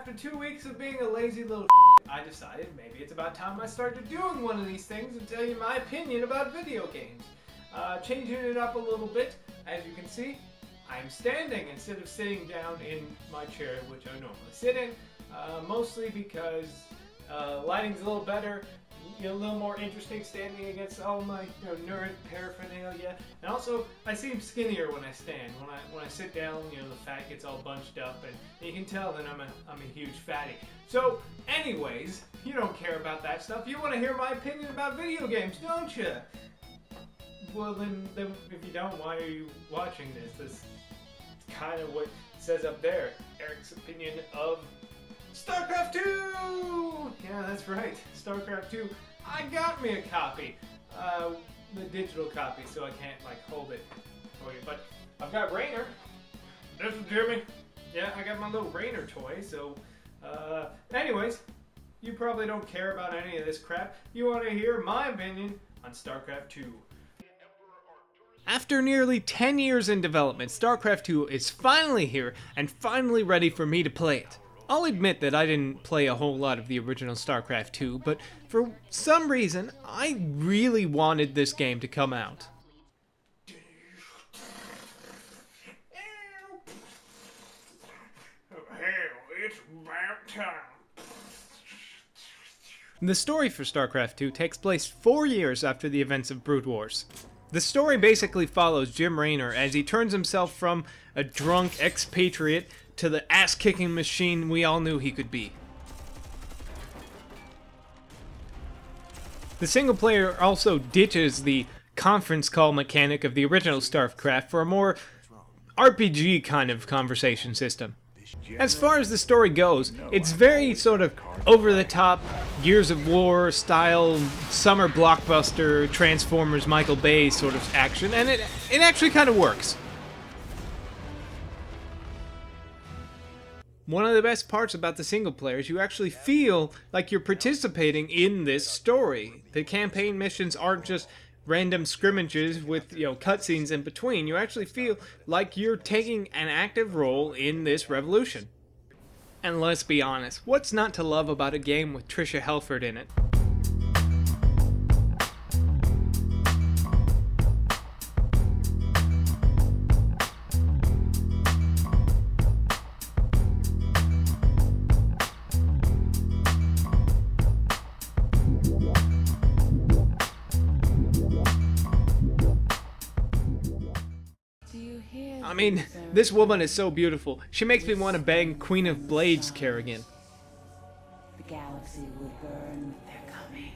after 2 weeks of being a lazy little I decided maybe it's about time I started doing one of these things and tell you my opinion about video games. Changing it up a little bit. As you can see, I'm standing instead of sitting down in my chair, which I normally sit in, mostly because lighting's a little better, a little more interesting standing against all my nerd paraphernalia, and also I seem skinnier when I stand. When I sit down, the fat gets all bunched up, and you can tell that I'm a huge fatty. So, anyways, you don't care about that stuff. You want to hear my opinion about video games, don't you? Well, then if you don't, why are you watching this? This is kind of what it says up there. Eric's opinion of Starcraft 2! Yeah, that's right. Starcraft 2. I got me a copy. The digital copy, so I can't, hold it for you. But I've got Rainer. This is Jimmy. Yeah, I got my little Rainer toy, so... anyways, you probably don't care about any of this crap. You want to hear my opinion on Starcraft 2. After nearly 10 years in development, Starcraft 2 is finally here and finally ready for me to play it. I'll admit that I didn't play a whole lot of the original Starcraft 2, but for some reason, I really wanted this game to come out. It's about time. The story for Starcraft 2 takes place 4 years after the events of Brood Wars. The story basically follows Jim Raynor as he turns himself from a drunk expatriate to the ass-kicking machine we all knew he could be. The single player also ditches the conference call mechanic of the original Starcraft for a more RPG kind of conversation system. As far as the story goes, it's very sort of over-the-top, Gears of War style, summer blockbuster, Transformers, Michael Bay sort of action, and it actually kind of works. One of the best parts about the single player is you actually feel like you're participating in this story. The campaign missions aren't just random scrimmages with, cutscenes in between. You actually feel like you're taking an active role in this revolution. And let's be honest, what's not to love about a game with Tricia Helfer in it? I mean, this woman is so beautiful. She makes me want to bang Queen of Blades Kerrigan. The galaxy will burn with their coming.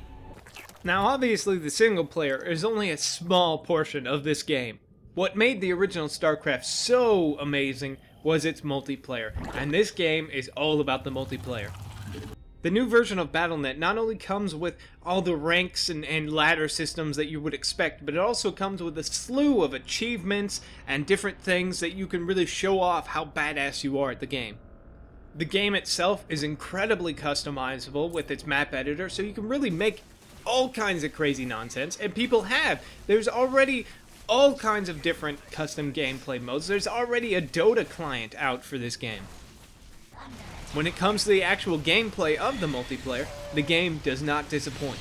Now, obviously, the single player is only a small portion of this game. What made the original StarCraft so amazing was its multiplayer, and this game is all about the multiplayer. The new version of Battle.net not only comes with all the ranks and ladder systems that you would expect, but it also comes with a slew of achievements and different things that you can really show off how badass you are at the game. The game itself is incredibly customizable with its map editor, so you can really make all kinds of crazy nonsense, and people have. There's already all kinds of different custom gameplay modes. There's already a Dota client out for this game. When it comes to the actual gameplay of the multiplayer, the game does not disappoint.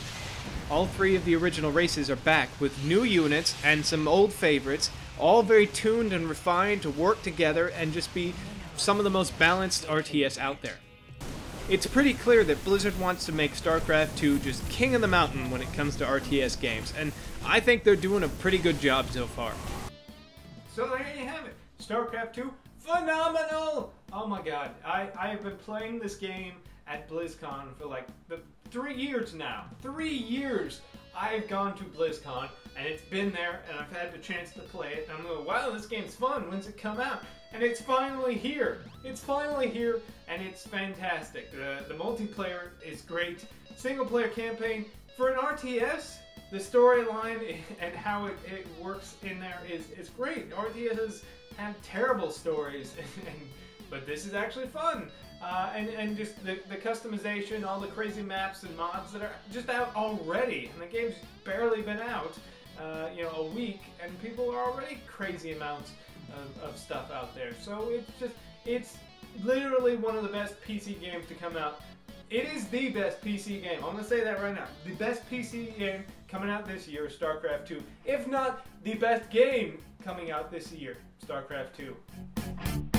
All 3 of the original races are back with new units and some old favorites, all very tuned and refined to work together and just be some of the most balanced RTS out there. It's pretty clear that Blizzard wants to make StarCraft 2 just king of the mountain when it comes to RTS games, and I think they're doing a pretty good job so far. So there you have it, StarCraft 2. Phenomenal! Oh my god, I have been playing this game at BlizzCon for like 3 years now. 3 years I've gone to BlizzCon and it's been there and I've had the chance to play it and I'm going, wow, this game's fun, when's it come out? And it's finally here. It's finally here and it's fantastic. The multiplayer is great. Single player campaign, for an RTS, the storyline and how it works in there is great. RTSs have terrible stories, but this is actually fun. And just the customization, all the crazy maps and mods that are just out already. And the game's barely been out, a week, and people are already crazy amounts of stuff out there. So It's literally one of the best PC games to come out. It is the best PC game. I'm going to say that right now. The best PC game coming out this year is Starcraft 2. If not the best game coming out this year, Starcraft 2.